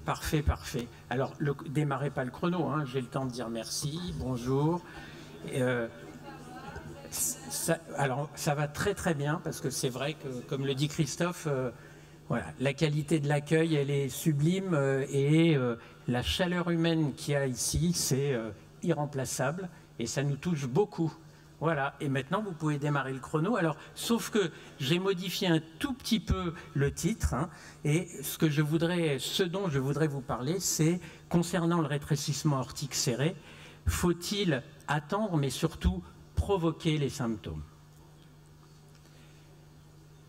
Parfait, parfait. Alors, démarrez pas le chrono, hein, j'ai le temps de dire merci, bonjour. Alors, ça va très très bien, parce que c'est vrai que, comme le dit Christophe, voilà, la qualité de l'accueil, elle est sublime, et la chaleur humaine qu'il y a ici, c'est irremplaçable, et ça nous touche beaucoup. Voilà, et maintenant vous pouvez démarrer le chrono. Alors, sauf que j'ai modifié un tout petit peu le titre, hein, et ce dont je voudrais vous parler, c'est concernant le rétrécissement aortique serré, faut-il attendre, mais surtout provoquer les symptômes?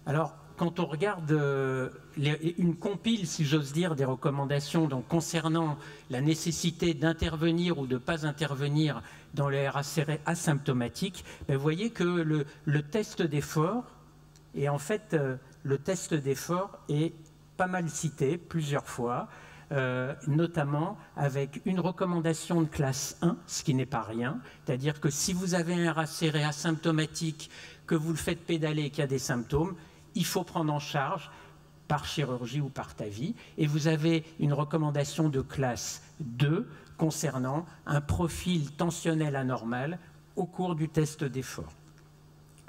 Alors, quand on regarde une compile, si j'ose dire, des recommandations donc, concernant la nécessité d'intervenir ou de ne pas intervenir dans le RA serré asymptomatique, vous voyez que le test d'effort, et en fait, le test d'effort est pas mal cité plusieurs fois, notamment avec une recommandation de classe 1, ce qui n'est pas rien, c'est-à-dire que si vous avez un RA serré asymptomatique, que vous le faites pédaler et qu'il y a des symptômes, il faut prendre en charge par chirurgie ou par TAVI. Et vous avez une recommandation de classe 2 concernant un profil tensionnel anormal au cours du test d'effort.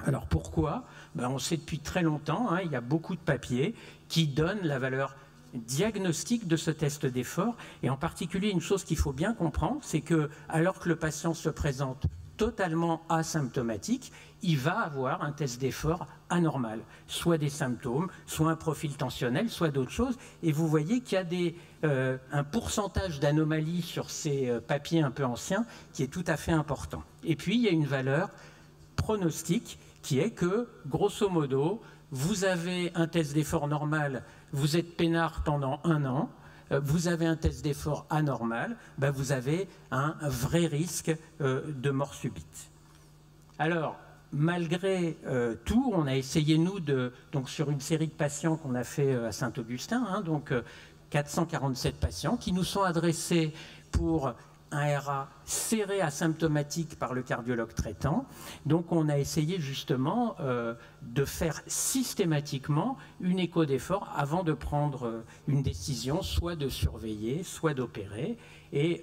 Alors pourquoi? On sait depuis très longtemps, hein, il y a beaucoup de papiers qui donnent la valeur diagnostique de ce test d'effort. Et en particulier, une chose qu'il faut bien comprendre, c'est que alors que le patient se présente totalement asymptomatique, il va avoir un test d'effort anormal, soit des symptômes, soit un profil tensionnel, soit d'autres choses. Et vous voyez qu'il y a un pourcentage d'anomalies sur ces papiers un peu anciens qui est tout à fait important. Et puis, il y a une valeur pronostique qui est que, grosso modo, vous avez un test d'effort normal, vous êtes peinard pendant 1 an, vous avez un test d'effort anormal, vous avez un vrai risque de mort subite. Alors, malgré tout, on a essayé, nous, donc sur une série de patients qu'on a fait à Saint-Augustin, hein, donc 447 patients qui nous sont adressés pour un RA serré asymptomatique par le cardiologue traitant. Donc on a essayé justement de faire systématiquement une écho d'effort avant de prendre une décision, soit de surveiller, soit d'opérer. Et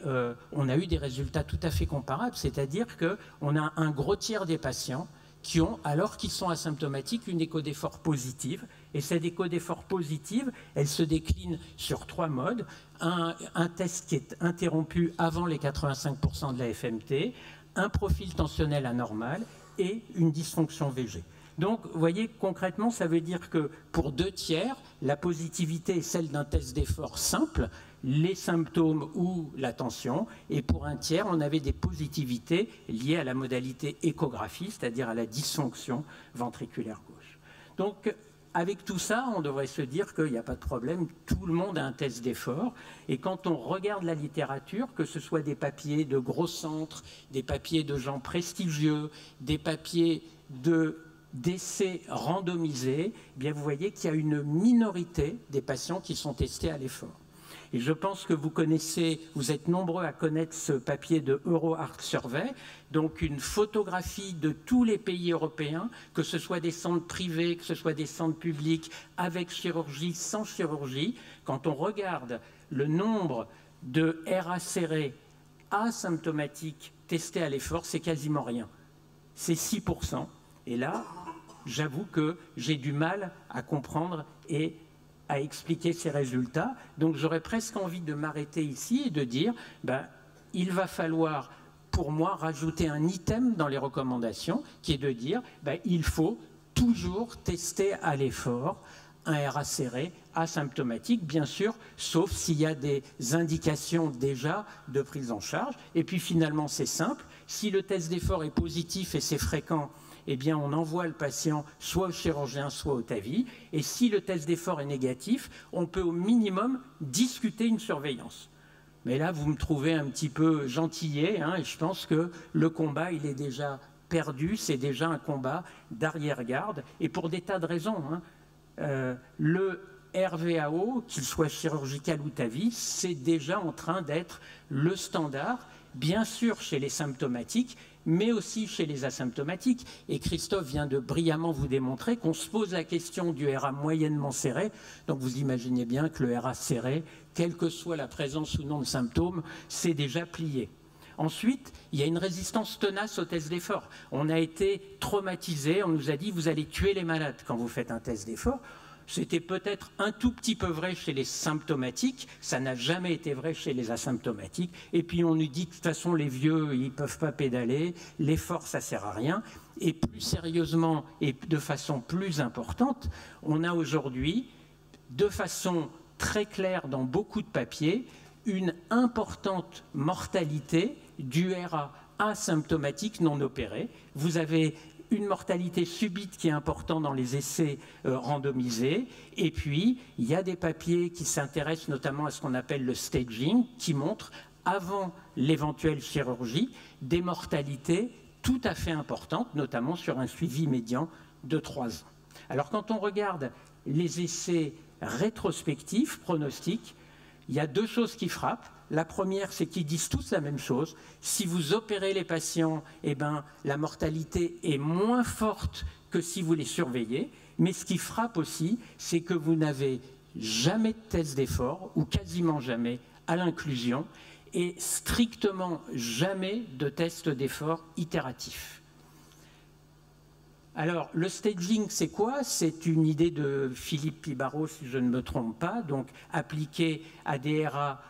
on a eu des résultats tout à fait comparables, c'est-à-dire qu'on a un gros tiers des patients qui ont, alors qu'ils sont asymptomatiques, une écho d'effort positive. Et cette écho d'effort positive, elle se décline sur 3 modes. Un test qui est interrompu avant les 85% de la FMT, un profil tensionnel anormal et une dysfonction VG. Donc, vous voyez, concrètement, ça veut dire que pour 2 tiers, la positivité est celle d'un test d'effort simple, les symptômes ou la tension, et pour 1 tiers, on avait des positivités liées à la modalité échographie, c'est-à-dire à la dysfonction ventriculaire gauche. Donc, avec tout ça, on devrait se dire qu'il n'y a pas de problème, tout le monde a un test d'effort. Et quand on regarde la littérature, que ce soit des papiers de gros centres, des papiers de gens prestigieux, des papiers d'essais randomisés, eh bien vous voyez qu'il y a une minorité des patients qui sont testés à l'effort. Et je pense que vous êtes nombreux à connaître ce papier de EuroHeart Survey, donc une photographie de tous les pays européens, que ce soit des centres privés, que ce soit des centres publics, avec chirurgie, sans chirurgie. Quand on regarde le nombre de RA serrés asymptomatiques testés à l'effort, c'est quasiment rien. C'est 6%. Et là, j'avoue que j'ai du mal à comprendre et à expliquer ces résultats. Donc j'aurais presque envie de m'arrêter ici et de dire, il va falloir, pour moi, rajouter un item dans les recommandations, qui est de dire, il faut toujours tester à l'effort un RA serré asymptomatique, bien sûr, sauf s'il y a des indications déjà de prise en charge. Et puis finalement, c'est simple, si le test d'effort est positif et c'est fréquent, eh bien, on envoie le patient soit au chirurgien, soit au TAVI. Et si le test d'effort est négatif, on peut au minimum discuter une surveillance. Mais là, vous me trouvez un petit peu gentillet, hein, et je pense que le combat, il est déjà perdu. C'est déjà un combat d'arrière-garde. Et pour des tas de raisons, hein, le RVAO, qu'il soit chirurgical ou TAVI, c'est déjà en train d'être le standard, bien sûr chez les symptomatiques, mais aussi chez les asymptomatiques. Et Christophe vient de brillamment vous démontrer qu'on se pose la question du RA moyennement serré. Donc vous imaginez bien que le RA serré, quelle que soit la présence ou non de symptômes, c'est déjà plié. Ensuite, il y a une résistance tenace au test d'effort. On a été traumatisé, on nous a dit vous allez tuer les malades quand vous faites un test d'effort. C'était peut-être un tout petit peu vrai chez les symptomatiques, ça n'a jamais été vrai chez les asymptomatiques. Et puis on nous dit de toute façon les vieux, ils ne peuvent pas pédaler, l'effort ça ne sert à rien. Et plus sérieusement et de façon plus importante, on a aujourd'hui, de façon très claire dans beaucoup de papiers, une importante mortalité du RA asymptomatique non opéré. Vous avez une mortalité subite qui est importante dans les essais randomisés. Et puis, il y a des papiers qui s'intéressent notamment à ce qu'on appelle le staging, qui montrent, avant l'éventuelle chirurgie, des mortalités tout à fait importantes, notamment sur un suivi médian de 3 ans. Alors, quand on regarde les essais rétrospectifs, pronostiques, il y a 2 choses qui frappent. La première, c'est qu'ils disent tous la même chose. Si vous opérez les patients, eh ben, la mortalité est moins forte que si vous les surveillez. Mais ce qui frappe aussi, c'est que vous n'avez jamais de test d'effort, ou quasiment jamais, à l'inclusion, et strictement jamais de test d'effort itératif. Alors, le staging, c'est quoi? C'est une idée de Philippe Pibaro, si je ne me trompe pas, donc appliquée à des RA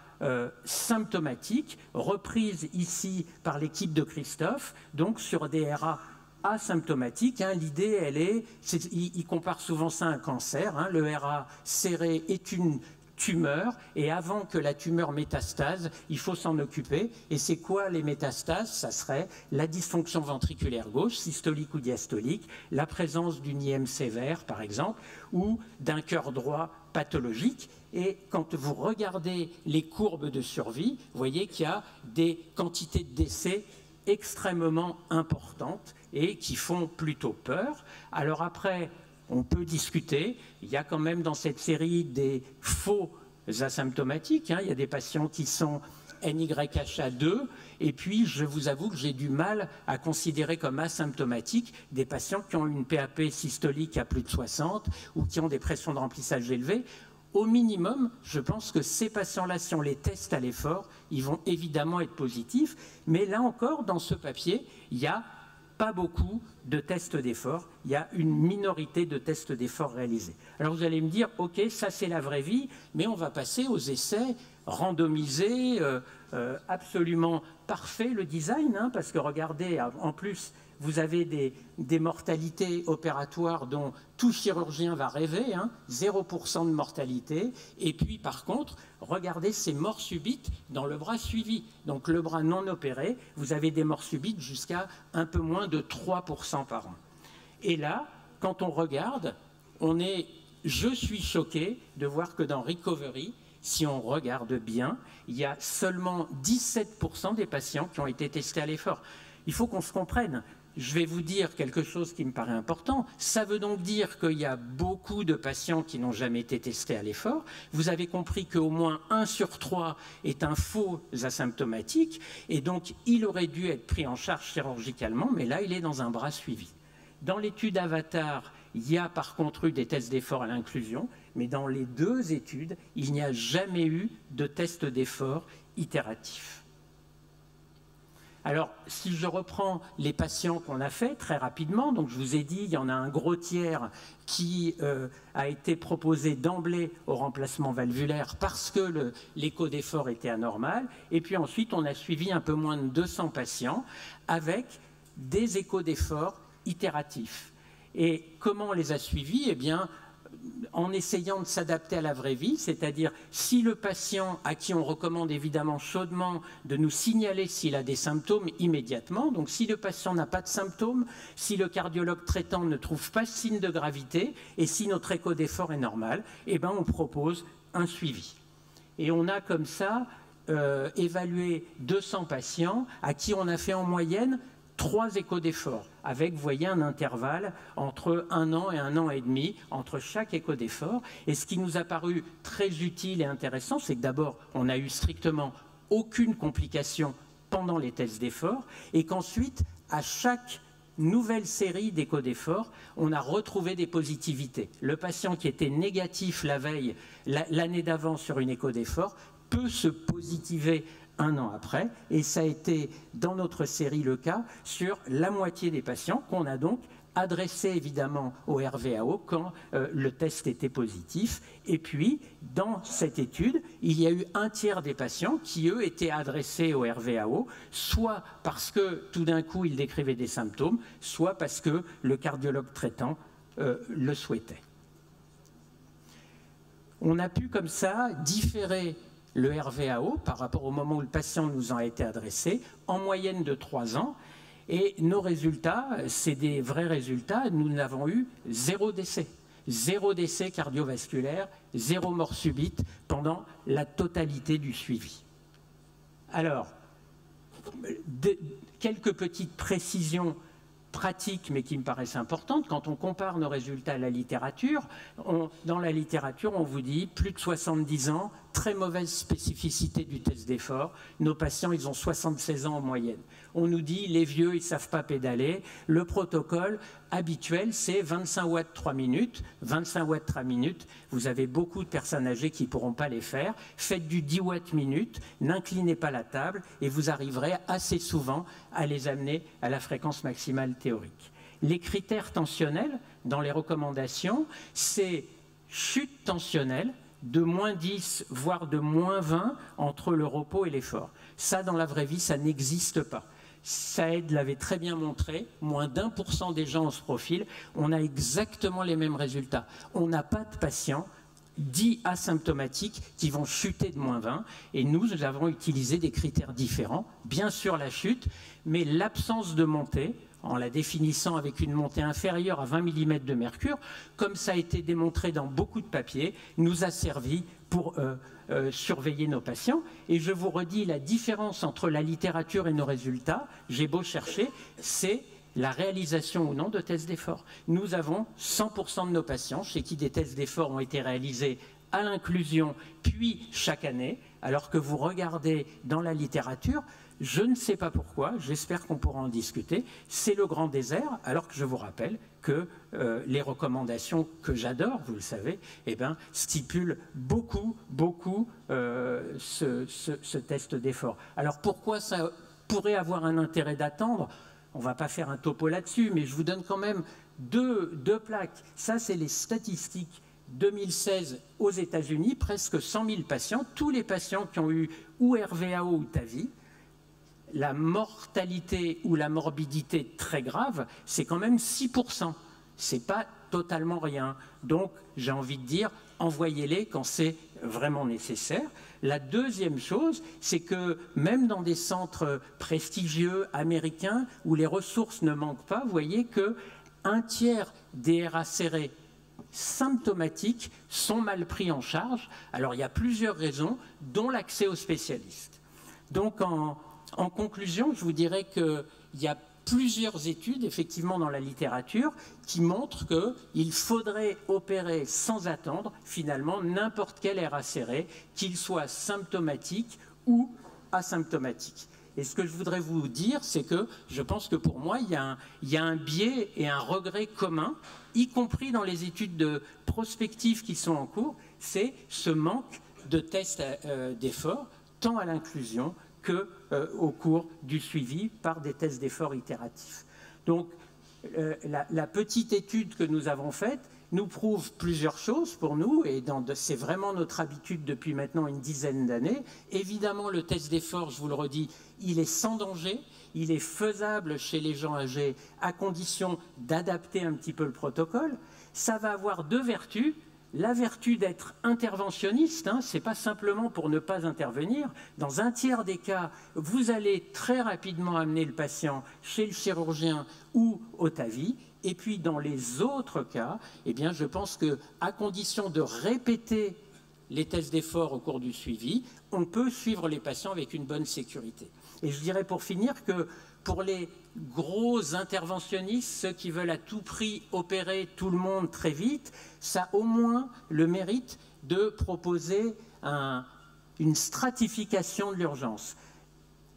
symptomatiques, reprise ici par l'équipe de Christophe, donc sur des RA asymptomatiques. Hein, l'idée, elle est, il compare souvent ça à un cancer. Hein, le RA serré est une tumeur, et avant que la tumeur métastase, il faut s'en occuper. Et c'est quoi les métastases? Ça serait la dysfonction ventriculaire gauche, systolique ou diastolique, la présence d'une IM sévère, par exemple, ou d'un cœur droit pathologique. Et quand vous regardez les courbes de survie, vous voyez qu'il y a des quantités de décès extrêmement importantes et qui font plutôt peur. Alors après, on peut discuter. Il y a quand même dans cette série des faux asymptomatiques. Hein. Il y a des patients qui sont NYHA2. Et puis, je vous avoue que j'ai du mal à considérer comme asymptomatiques des patients qui ont une PAP systolique à plus de 60 ou qui ont des pressions de remplissage élevées. Au minimum, je pense que ces patients-là, si on les teste à l'effort, ils vont évidemment être positifs. Mais là encore, dans ce papier, il y a pas beaucoup de tests d'effort, il y a une minorité de tests d'effort réalisés. Alors vous allez me dire, ok, ça c'est la vraie vie, mais on va passer aux essais randomisés, absolument parfait le design, hein, parce que regardez, en plus, vous avez des mortalités opératoires dont tout chirurgien va rêver, hein, 0% de mortalité. Et puis, par contre, regardez ces morts subites dans le bras suivi. Donc, le bras non opéré, vous avez des morts subites jusqu'à un peu moins de 3% par an. Et là, quand on regarde, je suis choqué de voir que dans Recovery, si on regarde bien, il y a seulement 17% des patients qui ont été testés à l'effort. Il faut qu'on se comprenne. Je vais vous dire quelque chose qui me paraît important. Ça veut donc dire qu'il y a beaucoup de patients qui n'ont jamais été testés à l'effort. Vous avez compris qu'au moins 1 sur 3 est un faux asymptomatique. Et donc, il aurait dû être pris en charge chirurgicalement, mais là, il est dans un bras suivi. Dans l'étude Avatar, il y a par contre eu des tests d'effort à l'inclusion, mais dans les 2 études, il n'y a jamais eu de test d'effort itératif. Alors, si je reprends les patients qu'on a fait très rapidement, donc je vous ai dit, il y en a un gros tiers qui a été proposé d'emblée au remplacement valvulaire parce que l'écho d'effort était anormal. Et puis ensuite, on a suivi un peu moins de 200 patients avec des échos d'effort itératifs. Et comment on les a suivis? Eh bien, en essayant de s'adapter à la vraie vie, c'est-à-dire si le patient à qui on recommande évidemment chaudement de nous signaler s'il a des symptômes immédiatement, donc si le patient n'a pas de symptômes, si le cardiologue traitant ne trouve pas de signe de gravité et si notre écho d'effort est normal, eh ben on propose un suivi. Et on a comme ça évalué 200 patients à qui on a fait en moyenne 3 échos d'effort, avec, vous voyez, un intervalle entre 1 an et 1 an et demi entre chaque écho d'effort. Et ce qui nous a paru très utile et intéressant, c'est que d'abord, on n'a eu strictement aucune complication pendant les tests d'effort, et qu'ensuite, à chaque nouvelle série d'écho d'effort, on a retrouvé des positivités. Le patient qui était négatif la veille, l'année d'avant sur une écho d'effort, peut se positiver un an après, et ça a été dans notre série le cas sur la moitié des patients qu'on a donc adressé évidemment au RVAO quand le test était positif. Et puis, dans cette étude, il y a eu un tiers des patients qui, eux, étaient adressés au RVAO, soit parce que tout d'un coup, ils décrivaient des symptômes, soit parce que le cardiologue traitant le souhaitait. On a pu comme ça différer le RVAO par rapport au moment où le patient nous a été adressé, en moyenne de 3 ans. Et nos résultats, c'est des vrais résultats. Nous n'avons eu 0 décès. 0 décès cardiovasculaire, 0 mort subite pendant la totalité du suivi. Alors, quelques petites précisions pratiques, mais qui me paraissent importantes. Quand on compare nos résultats à la littérature, dans la littérature, on vous dit plus de 70 ans, très mauvaise spécificité du test d'effort. Nos patients, ils ont 76 ans en moyenne. On nous dit, les vieux, ils ne savent pas pédaler. Le protocole habituel, c'est 25 watts 3 minutes. 25 watts 3 minutes, vous avez beaucoup de personnes âgées qui ne pourront pas les faire. Faites du 10 watts minute, n'inclinez pas la table et vous arriverez assez souvent à les amener à la fréquence maximale théorique. Les critères tensionnels dans les recommandations, c'est chute tensionnelle de moins 10, voire de moins 20 entre le repos et l'effort. Ça, dans la vraie vie, ça n'existe pas. Saïd l'avait très bien montré, moins d'1% des gens ont ce profil, on a exactement les mêmes résultats. On n'a pas de patients dits asymptomatiques qui vont chuter de moins 20, et nous avons utilisé des critères différents, bien sûr la chute, mais l'absence de montée, en la définissant avec une montée inférieure à 20 mm de mercure, comme ça a été démontré dans beaucoup de papiers, nous a servi pour surveiller nos patients. Et je vous redis, la différence entre la littérature et nos résultats, j'ai beau chercher, c'est la réalisation ou non de tests d'effort. Nous avons 100% de nos patients chez qui des tests d'effort ont été réalisés à l'inclusion, puis chaque année, alors que vous regardez dans la littérature, je ne sais pas pourquoi, j'espère qu'on pourra en discuter, c'est le grand désert, alors que je vous rappelle que les recommandations que j'adore, vous le savez, eh ben, stipulent beaucoup ce test d'effort. Alors pourquoi ça pourrait avoir un intérêt d'attendre? On ne va pas faire un topo là-dessus, mais je vous donne quand même deux plaques. Ça, c'est les statistiques 2016 aux États-Unis, presque 100 000 patients, tous les patients qui ont eu ou RVAO ou TAVI. La mortalité ou la morbidité très grave, c'est quand même 6%. Ce n'est pas totalement rien. Donc, j'ai envie de dire, envoyez-les quand c'est vraiment nécessaire. La deuxième chose, c'est que même dans des centres prestigieux américains où les ressources ne manquent pas, vous voyez qu'un tiers des RACR symptomatiques sont mal pris en charge. Alors, il y a plusieurs raisons, dont l'accès aux spécialistes. Donc, en conclusion, je vous dirais qu'il y a plusieurs études, effectivement, dans la littérature, qui montrent qu'il faudrait opérer sans attendre, finalement, n'importe quel RACR, qu'il soit symptomatique ou asymptomatique. Et ce que je voudrais vous dire, c'est que je pense que pour moi, il y a un biais et un regret commun, y compris dans les études de prospective qui sont en cours, c'est ce manque de tests d'effort, tant à l'inclusion qu'au cours du suivi par des tests d'effort itératifs. Donc, la petite étude que nous avons faite nous prouve plusieurs choses pour nous, et c'est vraiment notre habitude depuis maintenant une dizaine d'années. Évidemment, le test d'effort, je vous le redis, il est sans danger, il est faisable chez les gens âgés à condition d'adapter un petit peu le protocole. Ça va avoir deux vertus. La vertu d'être interventionniste, ce n'est pas simplement pour ne pas intervenir. Dans un tiers des cas, vous allez très rapidement amener le patient chez le chirurgien ou au TAVI. Et puis dans les autres cas, eh bien, je pense qu'à condition de répéter les tests d'effort au cours du suivi, on peut suivre les patients avec une bonne sécurité. Et je dirais pour finir que pour les gros interventionnistes, ceux qui veulent à tout prix opérer tout le monde très vite, ça a au moins le mérite de proposer une stratification de l'urgence.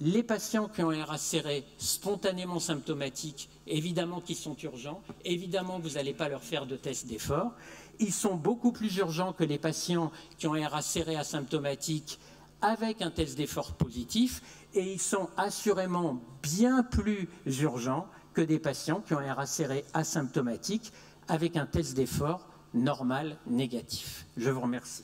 les patients qui ont un RH serré spontanément symptomatiques, évidemment qu'ils sont urgents, évidemment vous n'allez pas leur faire de test d'effort. Ils sont beaucoup plus urgents que les patients qui ont un RH serré asymptomatique avec un test d'effort positif, et ils sont assurément bien plus urgents que des patients qui ont un RH serré asymptomatique avec un test d'effort normal négatif. Je vous remercie.